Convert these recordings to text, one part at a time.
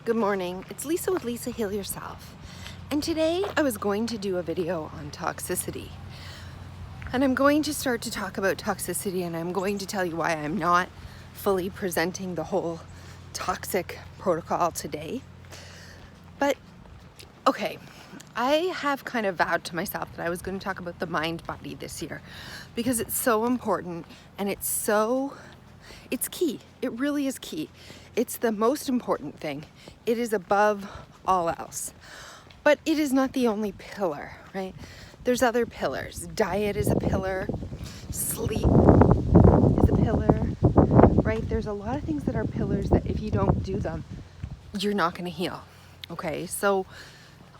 Good morning, it's Lisa with Lisa Heal Yourself. And today I was going to do a video on toxicity. And I'm going to start to talk about toxicity, and I'm going to tell you why I'm not fully presenting the whole toxic protocol today. But okay, I have kind of vowed to myself that I was going to talk about the mind body this year because it's so important and it's key. It really is key. It's the most important thing. It is above all else. But it is not the only pillar, right? There's other pillars. Diet is a pillar. Sleep is a pillar, right? There's a lot of things that are pillars that if you don't do them, you're not going to heal. Okay, so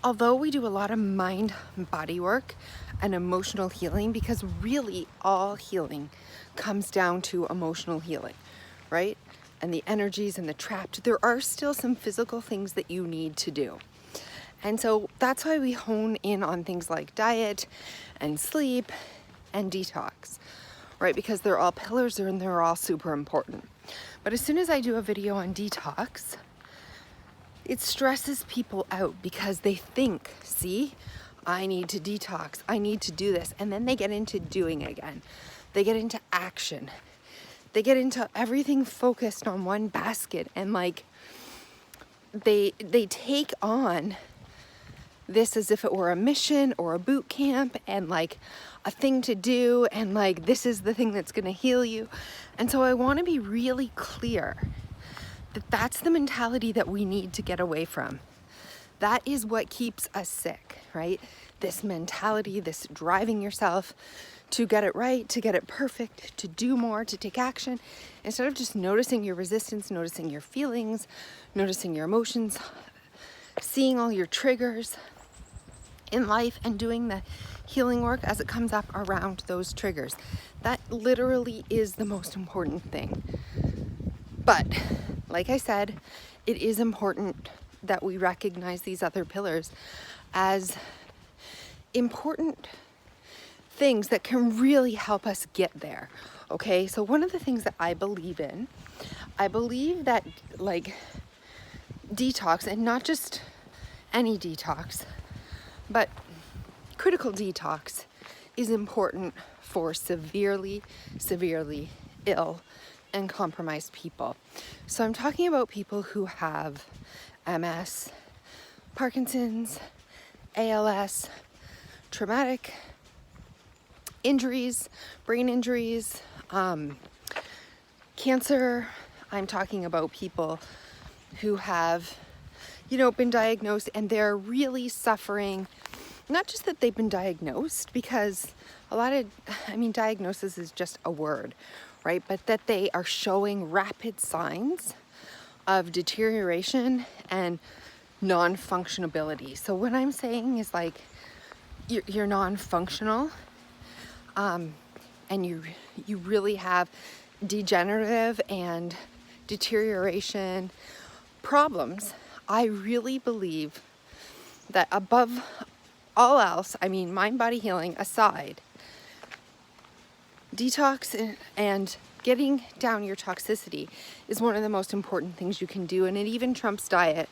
although we do a lot of mind body work and emotional healing, because really all healing comes down to emotional healing, right? And the energies and the trapped, there are still some physical things that you need to do. And so that's why we hone in on things like diet and sleep and detox, right? Because they're all pillars and they're all super important. But as soon as I do a video on detox, it stresses people out because they think, see, I need to detox, I need to do this. And then they get into doing it again. They get into action. They get into everything focused on one basket, and like they take on this as if it were a mission or a boot camp and like a thing to do, and like this is the thing that's going to heal you. And so I want to be really clear that that's the mentality that we need to get away from. That is what keeps us sick, right? This mentality, this driving yourself to get it right, to get it perfect, to do more, to take action, instead of just noticing your resistance, noticing your feelings, noticing your emotions, seeing all your triggers in life and doing the healing work as it comes up around those triggers. That literally is the most important thing. But like I said, it is important that we recognize these other pillars as important things that can really help us get there. Okay, so one of the things that I believe in, I believe that like detox, and not just any detox, but critical detox is important for severely ill and compromised people. So I'm talking about people who have MS, Parkinson's, ALS, traumatic injuries, brain injuries, cancer. I'm talking about people who have, been diagnosed and they're really suffering. Not just that they've been diagnosed, because diagnosis is just a word, right? But that they are showing rapid signs of deterioration and non-functionability. So what I'm saying is like, you're non-functional, and you really have degenerative and deterioration problems. I really believe that above all else, mind body healing aside, detox and getting down your toxicity is one of the most important things you can do. And it even trumps diet,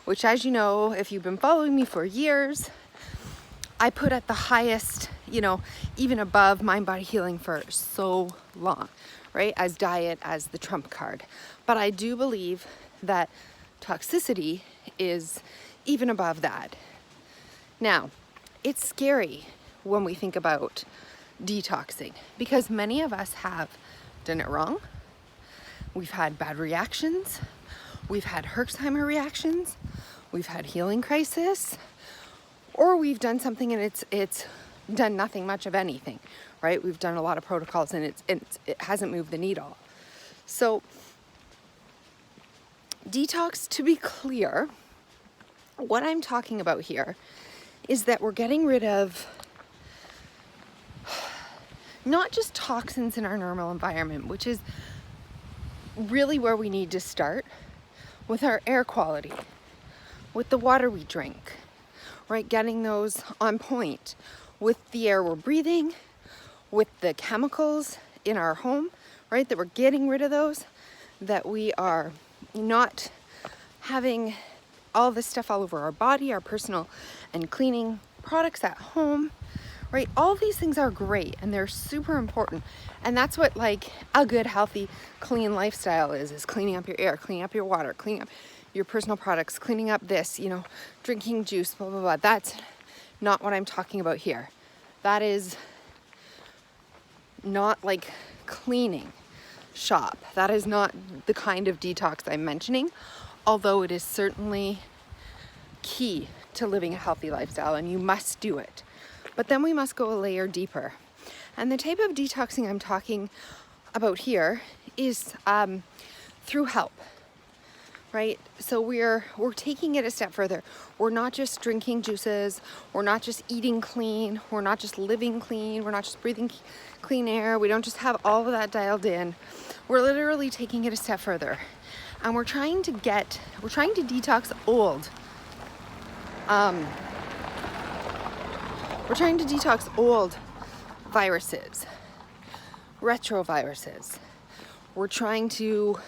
which, as you know, if you've been following me for years, I put at the highest, even above mind body healing for so long, right? As diet as the trump card. But I do believe that toxicity is even above that. Now, it's scary when we think about detoxing because many of us have done it wrong. We've had bad reactions. We've had Herxheimer reactions. We've had healing crisis. Or we've done something and it's done nothing much of anything, right? We've done a lot of protocols and it hasn't moved the needle. So detox, to be clear, what I'm talking about here is that we're getting rid of not just toxins in our normal environment, which is really where we need to start, with our air quality, with the water we drink, right? Getting those on point with the air we're breathing, with the chemicals in our home, right? That we're getting rid of those, that we are not having all this stuff all over our body, our personal and cleaning products at home, right? All these things are great and they're super important. And that's what like a good, healthy, clean lifestyle is cleaning up your air, cleaning up your water, cleaning up your personal products, cleaning up this, you know, drinking juice, blah, blah, blah. That's not what I'm talking about here. That is not like cleaning shop. That is not the kind of detox I'm mentioning, although it is certainly key to living a healthy lifestyle and you must do it. But then we must go a layer deeper. And the type of detoxing I'm talking about here is through help, right? So we're taking it a step further. We're not just drinking juices. We're not just eating clean. We're not just living clean. We're not just breathing clean air. We don't just have all of that dialed in. We're literally taking it a step further. And we're trying to detox old. We're trying to detox old viruses, retroviruses. We're trying to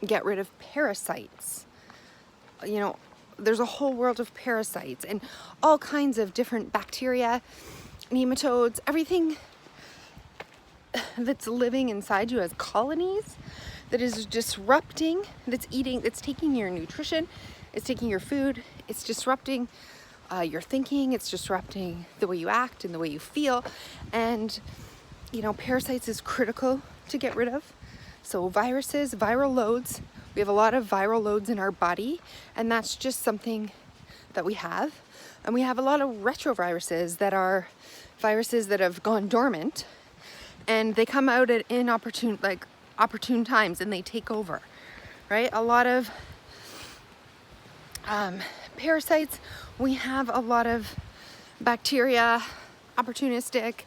get rid of parasites. You know, there's a whole world of parasites and all kinds of different bacteria, nematodes, everything that's living inside you as colonies that is disrupting, that's taking your nutrition, it's taking your food, it's disrupting your thinking, it's disrupting the way you act and the way you feel. And, you know, parasites is critical to get rid of. So viruses, viral loads, we have a lot of viral loads in our body, and that's just something that we have. And we have a lot of retroviruses that are viruses that have gone dormant, and they come out at opportune times and they take over, right? A lot of parasites, we have a lot of bacteria, opportunistic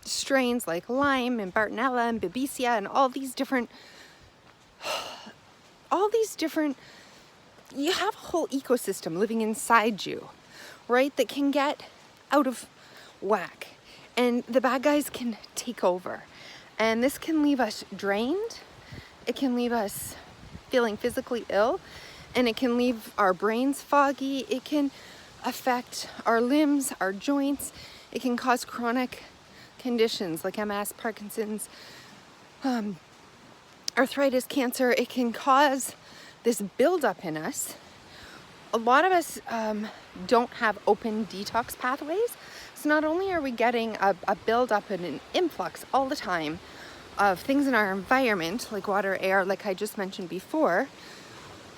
strains like Lyme and Bartonella and Babesia and all these different, you have a whole ecosystem living inside you, right? That can get out of whack and the bad guys can take over. And this can leave us drained. It can leave us feeling physically ill, and it can leave our brains foggy. It can affect our limbs, our joints. It can cause chronic conditions like MS, Parkinson's, arthritis, cancer. It can cause this buildup in us. A lot of us don't have open detox pathways. So not only are we getting a buildup and an influx all the time of things in our environment, like water, air, like I just mentioned before,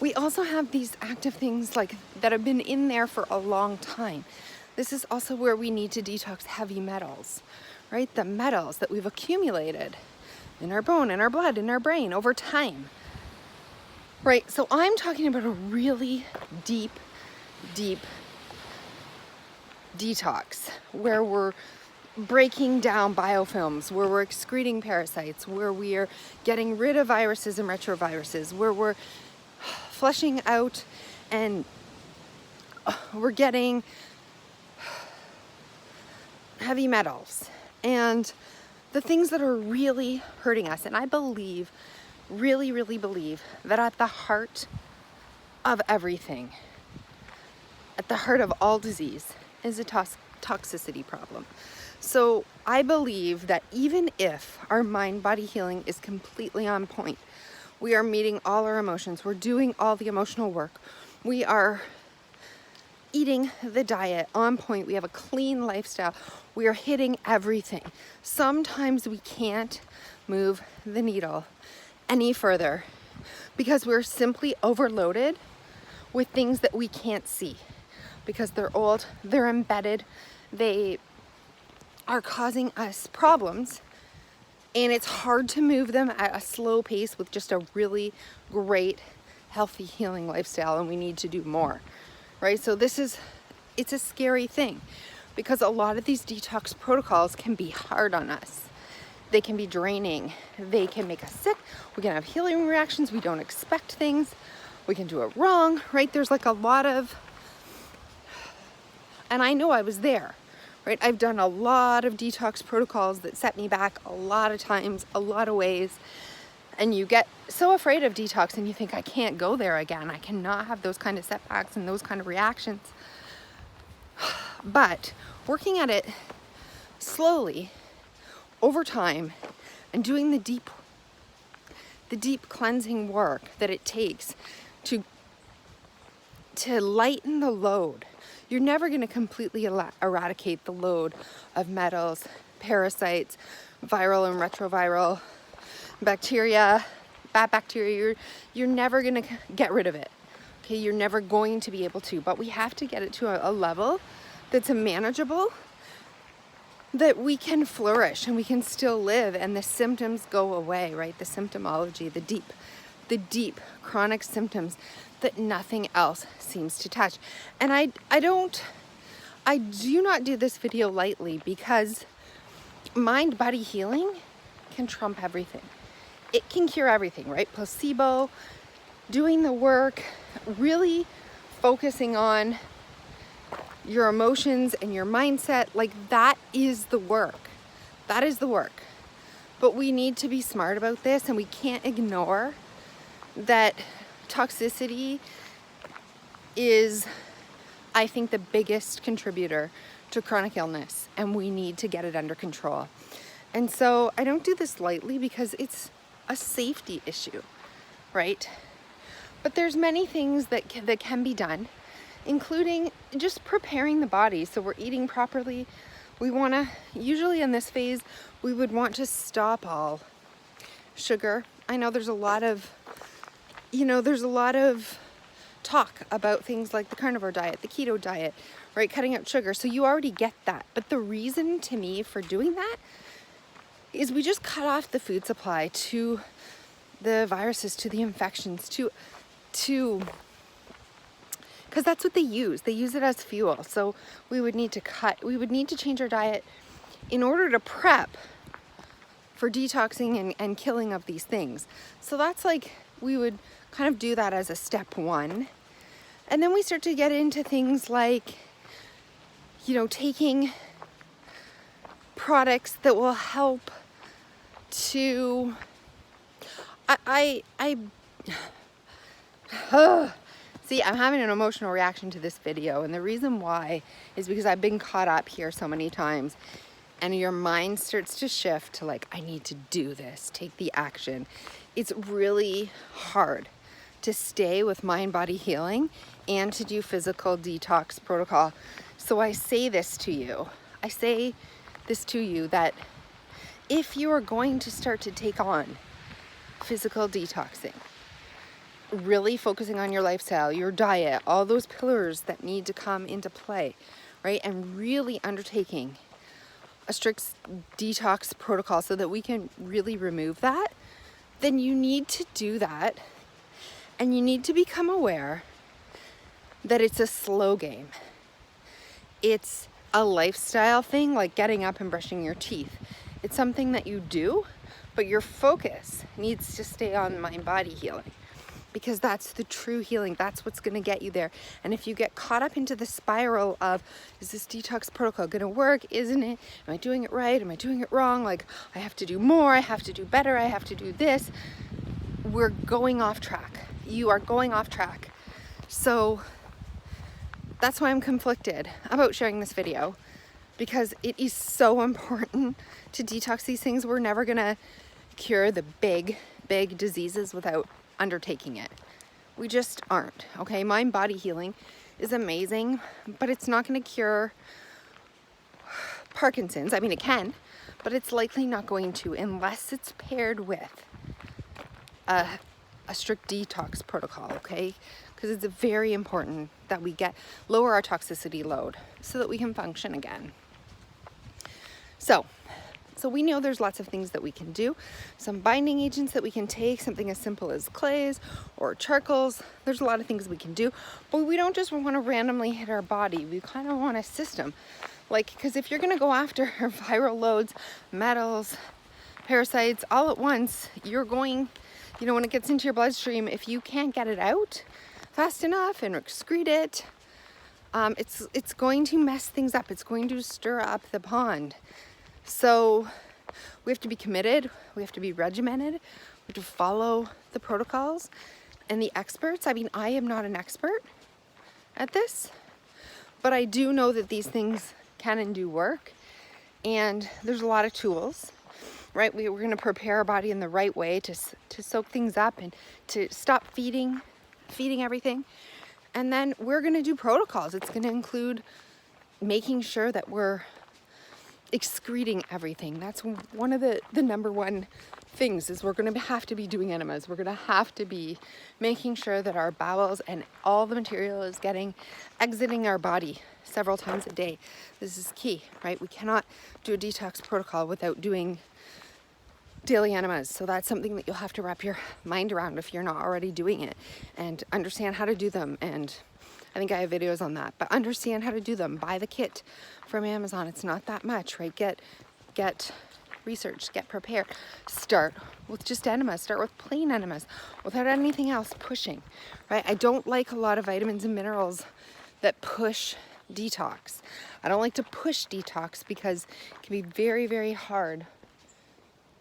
we also have these active things like that have been in there for a long time. This is also where we need to detox heavy metals, right? The metals that we've accumulated in our bone, in our blood, in our brain over time, right? So I'm talking about a really deep detox where we're breaking down biofilms, where we're excreting parasites, where we're getting rid of viruses and retroviruses, where we're flushing out and we're getting heavy metals and the things that are really hurting us. And I believe, really believe that at the heart of everything, at the heart of all disease is a toxicity problem. So I believe that even if our mind-body healing is completely on point, we are meeting all our emotions, we're doing all the emotional work, we are eating the diet on point, we have a clean lifestyle, we are hitting everything. Sometimes we can't move the needle any further because we're simply overloaded with things that we can't see because they're old, they're embedded, they are causing us problems, and it's hard to move them at a slow pace with just a really great, healthy, healing lifestyle, and we need to do more, right? So it's a scary thing because a lot of these detox protocols can be hard on us. They can be draining. They can make us sick. We can have healing reactions. We don't expect things. We can do it wrong, right? There's like a lot of, and I know I was there, right? I've done a lot of detox protocols that set me back a lot of times, a lot of ways. And you get so afraid of detox and you think, I can't go there again. I cannot have those kind of setbacks and those kind of reactions. But working at it slowly over time and doing the deep cleansing work that it takes to lighten the load. You're never going to completely eradicate the load of metals, parasites, viral and retroviral bacteria, bad bacteria. You're never going to get rid of it. Okay, you're never going to be able to, but we have to get it to a level that's manageable, that we can flourish and we can still live and the symptoms go away, right? The symptomology, the deep chronic symptoms that nothing else seems to touch. And I do not do this video lightly, because mind-body healing can trump everything. It can cure everything, right? Placebo, doing the work, really focusing on your emotions and your mindset, like that is the work. That is the work. But we need to be smart about this, and we can't ignore that toxicity is, I think, the biggest contributor to chronic illness, and we need to get it under control. And so I don't do this lightly because it's a safety issue, right? But there's many things that can be done, including just preparing the body. So we're eating properly. We want to, usually in this phase, we would want to stop all sugar. I know there's a lot of talk about things like the carnivore diet, the keto diet, right? Cutting out sugar. So you already get that. But the reason to me for doing that is we just cut off the food supply to the viruses, to the infections, to because that's what they use. They use it as fuel. So we would need to change our diet in order to prep for detoxing and killing of these things. So that's like, we would kind of do that as a step one. And then we start to get into things like, taking products that will help to, see, I'm having an emotional reaction to this video, and the reason why is because I've been caught up here so many times, and your mind starts to shift to like, I need to do this, take the action. It's really hard to stay with mind-body healing and to do physical detox protocol. So I say this to you. That if you are going to start to take on physical detoxing, really focusing on your lifestyle, your diet, all those pillars that need to come into play, right? And really undertaking a strict detox protocol so that we can really remove that, then you need to do that. And you need to become aware that it's a slow game. It's a lifestyle thing, like getting up and brushing your teeth. It's something that you do, but your focus needs to stay on mind-body healing, because that's the true healing. That's what's going to get you there. And if you get caught up into the spiral of, is this detox protocol going to work? Isn't it? Am I doing it right? Am I doing it wrong? Like, I have to do more. I have to do better. I have to do this. We're going off track. You are going off track. So that's why I'm conflicted about sharing this video, because it is so important to detox these things. We're never going to cure the big diseases without undertaking it. We just aren't. Okay, mind-body healing is amazing, but it's not going to cure Parkinson's. I mean, it can, but it's likely not going to unless it's paired with a strict detox protocol, okay? Because it's very important that we lower our toxicity load so that we can function again. So we know there's lots of things that we can do. Some binding agents that we can take, something as simple as clays or charcoals. There's a lot of things we can do, but we don't just want to randomly hit our body. We kind of want a system. Like, because if you're going to go after viral loads, metals, parasites, all at once, you're going, when it gets into your bloodstream, if you can't get it out fast enough and excrete it, it's going to mess things up. It's going to stir up the pond. So we have to be committed. We have to be regimented. have to follow the protocols and the experts. I mean, I am not an expert at this, but I do know that these things can and do work. And there's a lot of tools, right? We're going to prepare our body in the right way to soak things up and to stop feeding everything. And then we're going to do protocols. It's going to include making sure that we're excreting everything. That's one of the number one things, is we're going to have to be doing enemas. We're going to have to be making sure that our bowels and all the material is exiting our body several times a day. This is key, right? We cannot do a detox protocol without doing daily enemas. So that's something that you'll have to wrap your mind around if you're not already doing it, and understand how to do them. And I think I have videos on that, but understand how to do them. Buy the kit from Amazon. It's not that much, right? Get research, get prepared. Start with just enemas. Start with plain enemas without anything else pushing, right? I don't like a lot of vitamins and minerals that push detox. I don't like to push detox because it can be very, very hard.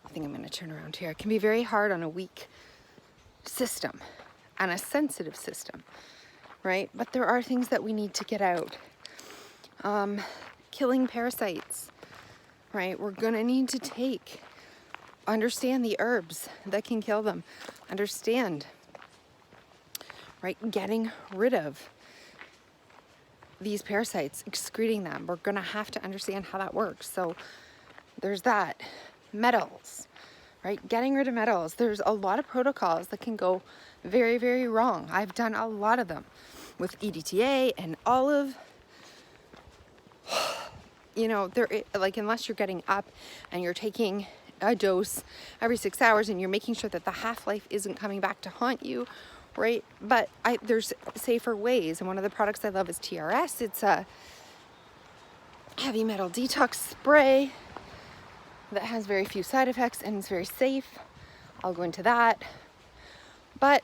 I think I'm going to turn around here. It can be very hard on a weak system and a sensitive system, right? But there are things that we need to get out. Killing parasites, right? We're going to need to understand the herbs that can kill them. Understand, right? Getting rid of these parasites, excreting them. We're going to have to understand how that works. So there's that. Metals, right? Getting rid of metals. There's a lot of protocols that can go very, very wrong. I've done a lot of them with EDTA and olive. You know, unless you're getting up and you're taking a dose every 6 hours and you're making sure that the half-life isn't coming back to haunt you, right? But there's safer ways. And one of the products I love is TRS. It's a heavy metal detox spray that has very few side effects and it's very safe. I'll go into that. But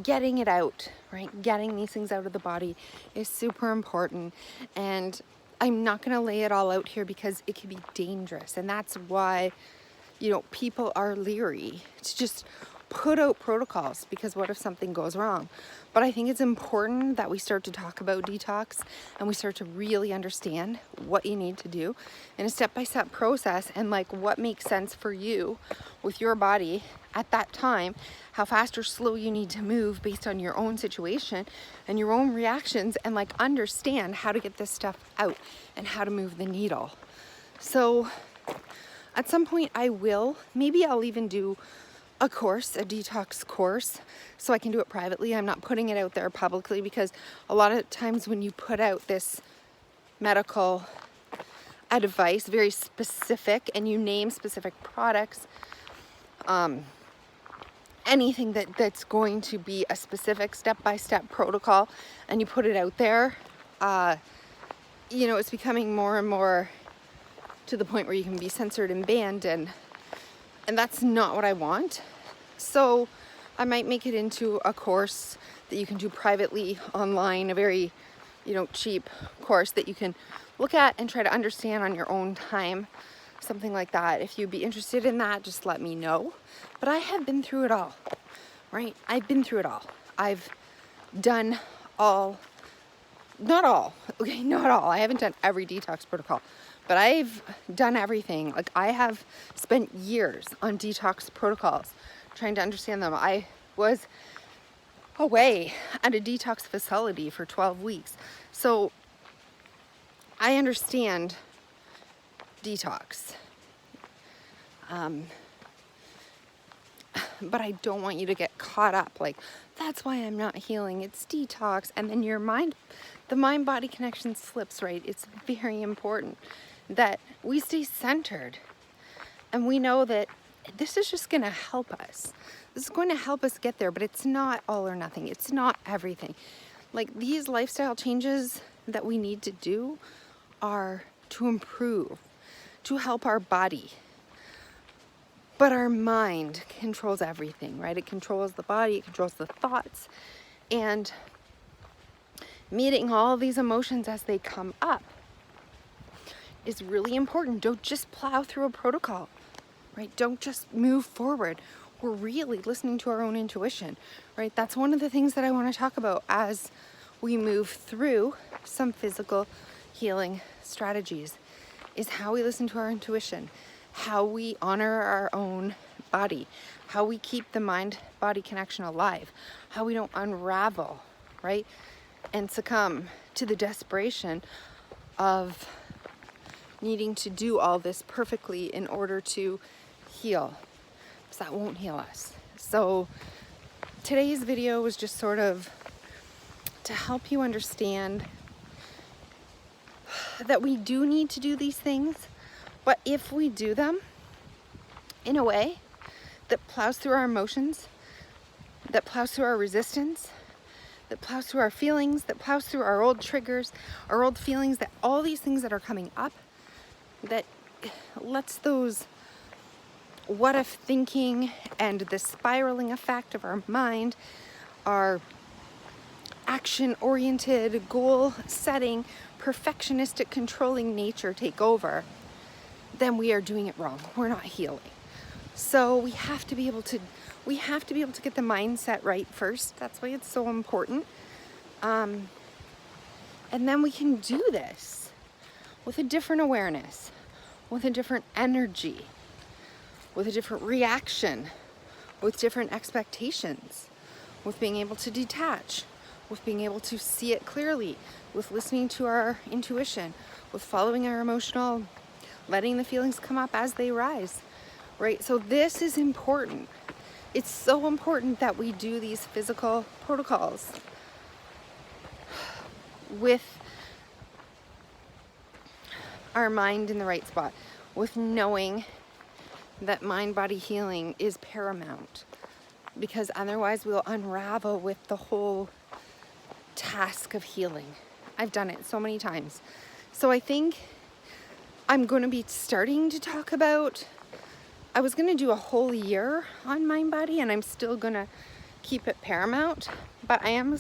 getting it out, right? Getting these things out of the body is super important. And I'm not going to lay it all out here because it can be dangerous. And that's why, people are leery to just put out protocols, because what if something goes wrong? But I think it's important that we start to talk about detox and we start to really understand what you need to do in a step-by-step process, and what makes sense for you with your body at that time, how fast or slow you need to move based on your own situation and your own reactions, and understand how to get this stuff out and how to move the needle. So at some point maybe I'll even do a course, a detox course, so I can do it privately. I'm not putting it out there publicly, because a lot of times when you put out this medical advice, very specific, and you name specific products, anything that's going to be a specific step-by-step protocol, and you put it out there, it's becoming more and more to the point where you can be censored and banned, and that's not what I want. So I might make it into a course that you can do privately online, a very, cheap course that you can look at and try to understand on your own time, something like that. If you'd be interested in that, just let me know. But I have been through it all, right? I've been through it all. I've done not all. I haven't done every detox protocol, but I've done everything. I have spent years on detox protocols, trying to understand them. I was away at a detox facility for 12 weeks. So I understand detox. But I don't want you to get caught up. That's why I'm not healing. It's detox. And then the mind-body connection slips, right? It's very important that we stay centered. And we know that this is just going to help us. This is going to help us get there, but it's not all or nothing. It's not everything. These lifestyle changes that we need to do are to improve, to help our body. But our mind controls everything, right? It controls the body, it controls the thoughts. And meeting all these emotions as they come up is really important. Don't just plow through a protocol. right? Don't just move forward. We're really listening to our own intuition, right? That's one of the things that I want to talk about as we move through some physical healing strategies, is how we listen to our intuition, how we honor our own body, how we keep the mind-body connection alive, how we don't unravel, right? And succumb to the desperation of needing to do all this perfectly in order to heal, because that won't heal us. So today's video was just sort of to help you understand that we do need to do these things, but if we do them in a way that plows through our emotions, that plows through our resistance, that plows through our feelings, that plows through our old triggers, our old feelings, that all these things that are coming up, that lets those what if thinking and the spiraling effect of our mind, our action-oriented, goal-setting, perfectionistic, controlling nature take over, then we are doing it wrong. We're not healing. So we have to be able to get the mindset right first. That's why it's so important. And then we can do this with a different awareness, with a different energy, with a different reaction, with different expectations, with being able to detach, with being able to see it clearly, with listening to our intuition, with following our emotional, letting the feelings come up as they rise, right? So this is important. It's so important that we do these physical protocols with our mind in the right spot, with knowing that mind-body healing is paramount, because otherwise we'll unravel with the whole task of healing. I've done it so many times. So I think I'm going to be starting to talk about, I was going to do a whole year on mind-body, and I'm still going to keep it paramount, but I am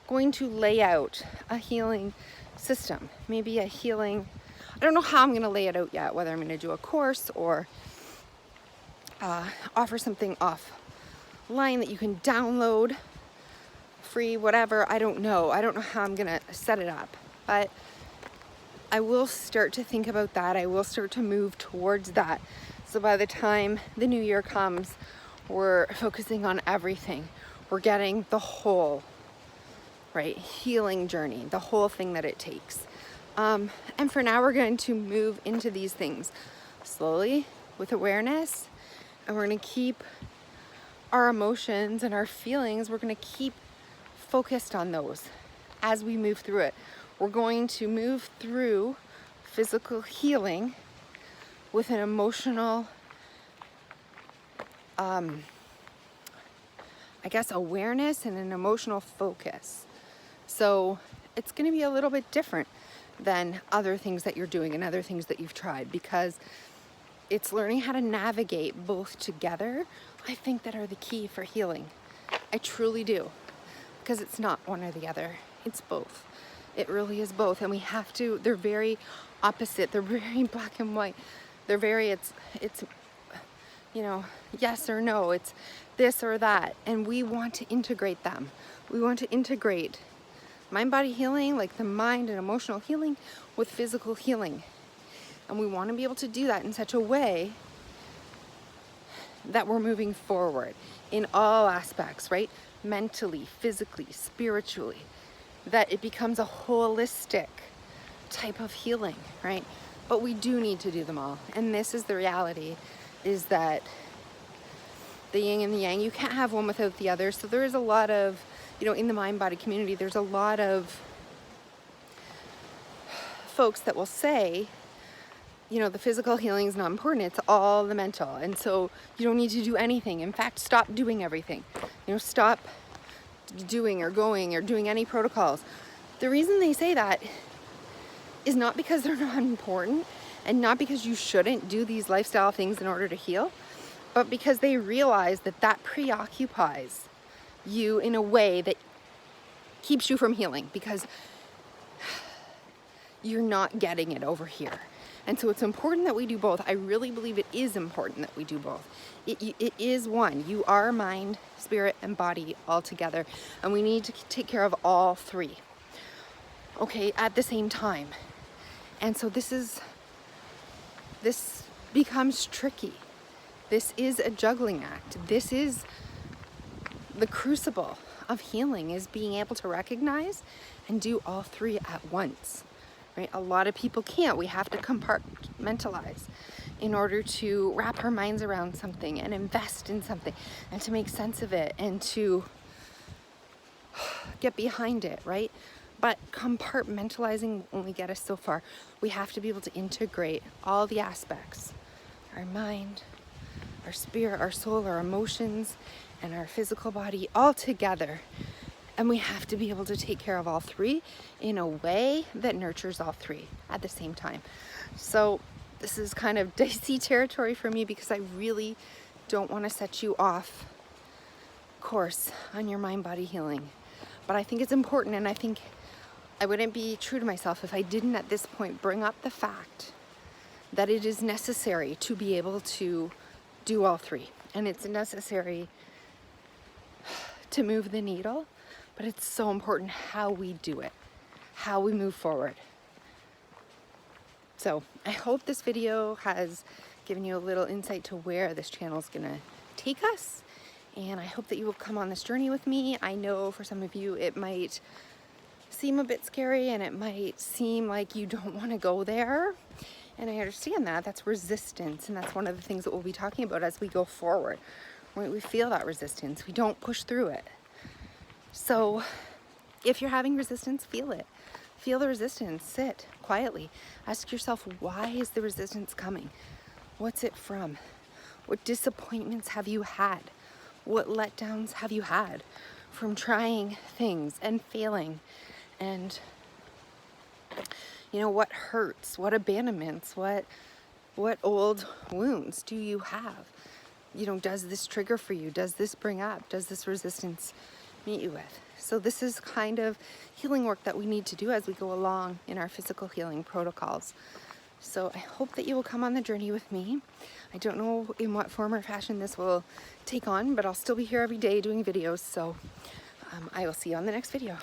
going to lay out a healing system, maybe a healing, I don't know how I'm going to lay it out yet, whether I'm going to do a course or offer something offline that you can download free, whatever. I don't know how I'm gonna set it up, but I will start to think about that. I will start to move towards that. So by the time the new year comes, we're focusing on everything. We're getting the whole, right, healing journey, the whole thing that it takes. And for now, we're going to move into these things slowly with awareness. And we're going to keep our emotions and our feelings, we're going to keep focused on those as we move through it. We're going to move through physical healing with an emotional, awareness and an emotional focus. So it's going to be a little bit different than other things that you're doing and other things that you've tried, because it's learning how to navigate both together, I think, that are the key for healing. I truly do. Because it's not one or the other. It's both. It really is both. And we have to, they're very opposite. They're very black and white. They're very, it's yes or no. It's this or that. And we want to integrate them. We want to integrate mind-body healing, like the mind and emotional healing, with physical healing. And we want to be able to do that in such a way that we're moving forward in all aspects, right? Mentally, physically, spiritually, that it becomes a holistic type of healing, right? But we do need to do them all. And this is the reality, is that the yin and the yang, you can't have one without the other. So there is a lot of, in the mind-body community, there's a lot of folks that will say, the physical healing is not important. It's all the mental. And so you don't need to do anything. In fact, stop doing everything. Stop doing or going or doing any protocols. The reason they say that is not because they're not important and not because you shouldn't do these lifestyle things in order to heal, but because they realize that that preoccupies you in a way that keeps you from healing, because you're not getting it over here. And so it's important that we do both. I really believe it is important that we do both. It is one. You are mind, spirit, and body all together. And we need to take care of all three, okay, at the same time. And so this becomes tricky. This is a juggling act. This is the crucible of healing, is being able to recognize and do all three at once, right? A lot of people can't. We have to compartmentalize in order to wrap our minds around something and invest in something and to make sense of it and to get behind it, right? But compartmentalizing will only get us so far. We have to be able to integrate all the aspects, our mind, our spirit, our soul, our emotions, and our physical body all together. And we have to be able to take care of all three in a way that nurtures all three at the same time. So this is kind of dicey territory for me because I really don't want to set you off course on your mind-body healing. But I think it's important, and I think I wouldn't be true to myself if I didn't at this point bring up the fact that it is necessary to be able to do all three. And it's necessary to move the needle, but it's so important how we do it, how we move forward. So I hope this video has given you a little insight to where this channel is gonna take us. And I hope that you will come on this journey with me. I know for some of you it might seem a bit scary and it might seem like you don't want to go there. And I understand that. That's resistance. And that's one of the things that we'll be talking about as we go forward. When we feel that resistance, we don't push through it. So if you're having resistance, feel it. Feel the resistance. Sit quietly. Ask yourself, why is the resistance coming? What's it from? What disappointments have you had? What letdowns have you had from trying things and failing? And you know, what hurts? What abandonments? What old wounds do you have? You know, does this trigger for you? Does this bring up? Does this resistance meet you with? So this is kind of healing work that we need to do as we go along in our physical healing protocols. So I hope that you will come on the journey with me. I don't know in what form or fashion this will take on, but I'll still be here every day doing videos. So I will see you on the next video.